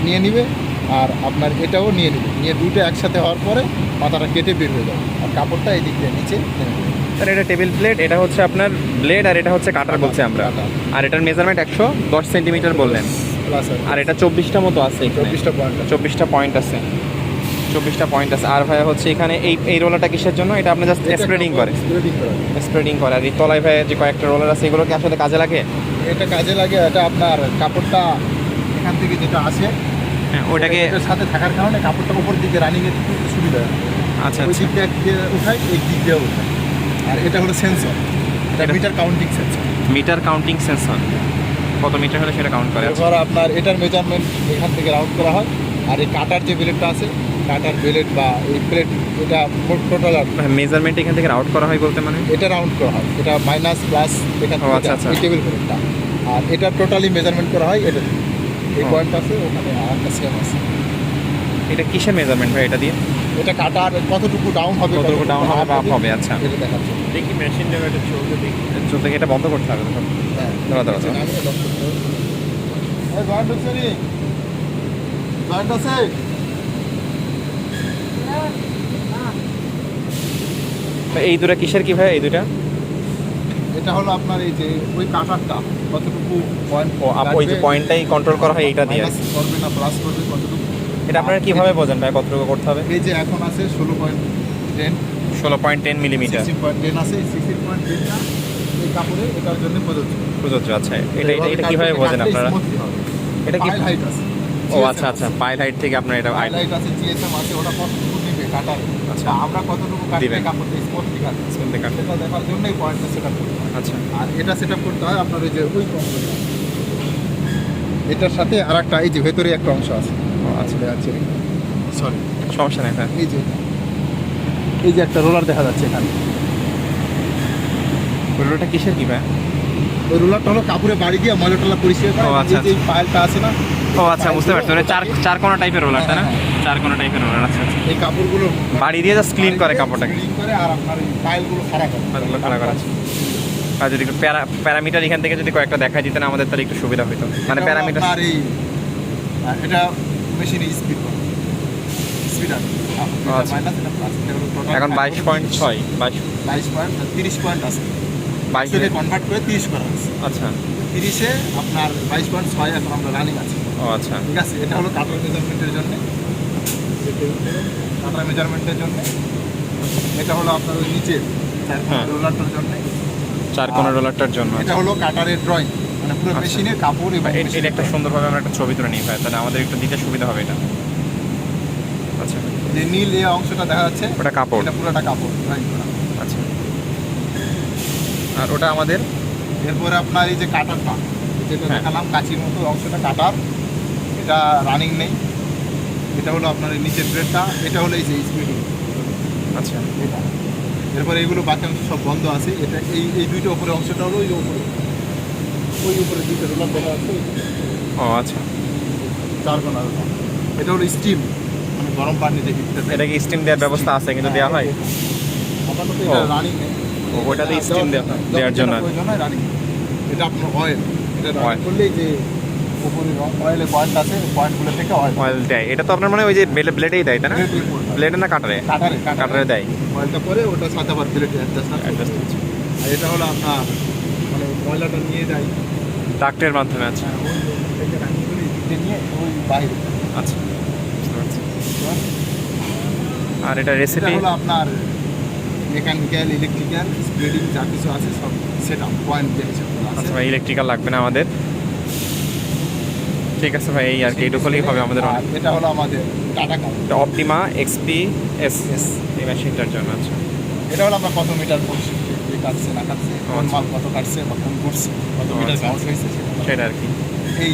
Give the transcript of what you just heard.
নিয়ে নিবে, আর আপনার এটাও নিয়ে নেবে, নিয়ে দুটো একসাথে হওয়ার পরে মাথাটা কেটে বের হয়ে যাবে, আর কাপড়টা এই দিক দিয়ে নিচে টেনে দেবে। স্যার এটা টেবিল প্লেট, এটা হচ্ছে আপনার ব্লেড, আর এটা হচ্ছে কাটার বলছি আমরা। আর এটার মেজারমেন্ট 110 সেন্টিমিটার বললেন, প্লাস আর এটা 24টা মতো আছে, 24টা পয়েন্ট। 24টা পয়েন্ট আছে, 24টা পয়েন্ট আছে। আর ভাইয়া হচ্ছে এখানে এই রোলারটা কিসের জন্য? এটা আপনি জাস্ট স্প্রেডিং করে, স্প্রেডিং করে। আর এই তলায় ভাইয়া যে কয়েকটা রোলার আছে, এগুলো কি আসলে কাজে লাগে? এটা কাজে লাগে, এটা আপনার কাপড়টা এখান থেকে যেটা আসে, হ্যাঁ, ওটাকে এটার সাথে থাকার কারণে কাপড়টা উপর দিকে রানিংয়ের সুবিধা হয়। আচ্ছা ওই দিক দিয়ে উঠায়, এই দিক দিয়ে উঠায়। আর এটা হলো সেন্সর, এটা metre counting sensor. Metre counting sensor, কত মিটার হলে সেটা কাউন্ট করে। এরপর আপনার এটার মেজারমেন্ট এখান থেকে রাউন্ড করা হয়। আর এই কাটার যে ব্লেডটা আছে, কাটার ব্লেড বা এই প্লেট, এটা টোটাল মেজারমেন্ট এখান থেকে আউট করা হয় বলতে মানে এটা রাউন্ড করা হয়, এটা মাইনাস প্লাস এখান থেকে এই টেবিল প্লেটটা। আর এটা টোটালি মেজারমেন্ট করা হয় এটা থেকে। এই পয়েন্ট আছে, ওখানে আরেকটা সেম আছে। এটা কিসের মেজারমেন্ট ভাই এটা দিয়ে? এটা কাটার কতটুকু ডাউন হবে, কতটুকু ডাউন হবে বা আপ হবে। আচ্ছা, এটা দেখাচ্ছে। দেখি মেশিন নেবে, এটা চলতে দেখি, চলতে এটা বন্ধ করতে হবে। হ্যাঁ, দাঁড়া দাঁড়া দাঁড়া। আমি লক করতে হবে। এই জয়েন্ট আছে নি, জয়েন্ট আছে। এই দুটো কিসের কি ভাই এই দুটা? এটা হলো আপনার এই যে ওই কাটারটা কতটুকু পয়েন্ট, ও ওই যে পয়েন্টটাই কন্ট্রোল করা হয় এইটা দিয়ে। মাইনাস করবে না প্লাস করবে কতটুকু, এটা আপনারা কিভাবে বোঝেন ভাই কতটুকু করতে হবে? এই যে এখন আছে 16.10, 16.10 মিলিমিটার 16.10 আছে। 16.10টা এই কাপড়ে এটার জন্য প্রযোজ্য। প্রযোজ্য। আচ্ছা, এটা কিভাবে বোঝেন আপনারা? এটা কি পাইল হাইট আছে? ও আচ্ছা আচ্ছা, পাইল হাইট থেকে আপনার এটা পাইল হাইট আছে, জিএসএম আছে, ওটা কতটুকু নেবে কাটার। আচ্ছা, আমরা কতটুকু কাটবে কাপড়টা স্মুথলি কাটবে, সেটা দেখার জন্যই পয়েন্টটা সেটআপ করতে হয়। আচ্ছা, আর এটা সেটআপ করতে হয় আপনার ওই যে ওই অংশটা, এটার সাথে আরেকটা এই যে ভেতরে একটা অংশ আছে। আচ্ছা আছে, সরি সমস্যা নেই হ্যাঁ। এই যে একটা রোলার দেখা যাচ্ছে এখানে। রোলারটা কিসের কি ভাই? ওই রোলারটা হলো কাপড়ে বাড়ি দিয়ে ময়লা টলা পরিষ্কার করে। ও আচ্ছা, এই যে পাইলটা আছে না, ও আচ্ছা বুঝতে পারছি, মানে চার কোনা টাইপের রোলার তাই না? চার কোনা টাইপের রোলার। আচ্ছা আচ্ছা, এই কাপড়গুলো বাড়ি দিয়ে জাস্ট ক্লিন করে কাপড়টাকে, ক্লিন করে, আর আপনার এই পাইলগুলো খাড়া করে। পাইলগুলো খাড়া করা আছে। আর যদি একটু প্যারামিটার এখান থেকে যদি কয়েকটা দেখা দিতেন আমাদের, তাহলে একটু সুবিধা হতো। মানে প্যারামিটার আর এই এটা মেশিনে স্পিড করে, স্পিড আছে আচ্ছা। মাইনাস, এটা প্লাস। এখন 22.6 30 পয়েন্ট আছে, 22 থেকে কনভার্ট করে 30 করা আছে। আচ্ছা 30-এ আপনার 22.6 এখন আমরা রানিং আছে। ও আচ্ছা, ঠিক আছে, এটা হলো কাটার মেজারমেন্টের জন্য, কাটার মেজারমেন্টের জন্য। এটা হলো আপনার ওই নিচে রোলারটার জন্য, 4 কোনা রোলারটার জন্য। এটা হলো কাটারের ড্রয়িং, মানে পুরো মেশিনের কাপড় এবং এটা একটা সুন্দরভাবে আমরা একটা ছবি তুলে নিই ভাই, তাহলে আমাদের একটু দিতে সুবিধা হবে এটা। আচ্ছা, যে নীল এই অংশটা দেখা যাচ্ছে, ওটা কাপড়, এটা পুরোটা কাপড় ড্রয়িং করা। আচ্ছা। আর ওটা আমাদের এরপরে আপনার এই যে কাটারটা, যেটা দেখালাম কাঁচির মতো অংশটা কাটার, এটা রানিং নেই। এটা হলো আপনার এই নিচের ব্লেডটা, এটা হলো এই যে স্পিডিং। আচ্ছা, এটা এরপরে এইগুলো বাকি অংশ সব বন্ধ আছে। এটা এই দুইটা উপরে অংশটা হলো ওই উপরে দুইটা রোলার দেখা যাচ্ছে। ও আচ্ছা, 4 কোণা রোলার। এটা হলো স্টিম, মানে গরম পানিতে হিটটা দেয়। এটা কি স্টিম দেওয়ার ব্যবস্থা আছে কিন্তু দেওয়া হয়? আপাতত এটা রানিং নেই, ওটাতে স্টিম দেওয়ার জন্য রানিং। এটা আপনার অয়েল, এটা রানিং করলেই যে উপরে অয়েলের পয়েন্ট আছে, পয়েন্টগুলো থেকে অয়েল দেয়। এটা তো আপনার মানে ওই যে ব্লেডেই দেয় তাই না? ব্লেডে না কাটারে? কাটারে দেয়। অয়েলটা পরে ওটা সাথে আবার ব্লেডে অ্যাডজাস্ট হচ্ছে। আর এটা হলো আপনার মানে ময়লাটা নিয়ে যায় ডাক্টের মাধ্যমে। আচ্ছা ওই থেকে রানিং করে দিতে নিয়ে ওই বাইরে। আচ্ছা, বুঝতে পারছি। আর এটা রেসিপি হলো আপনার মেকানিক্যাল, ইলেকট্রিক্যাল, স্প্রেডিং যা কিছু আছে সব সেট আপ পয়েন্ট দিয়ে হিসাব করা আছে। আচ্ছা ভাই, ইলেকট্রিক্যাল লাগবে না আমাদের। ঠিক আছে ভাই, এই আর কি এইটুকুই হবে আমাদের। এটা হলো আমাদের টাটা কাউন্টার, অপটিমা XP-S এই মেশিনটার জন্য। আচ্ছা, এটা হলো আমরা কত মিটার করছি, কাটছে না কাটছে, কোন মাল কত কাটছে বা কোন করছে, কত মিটার কাউন্ট হয়েছে সেটা আর কি। এই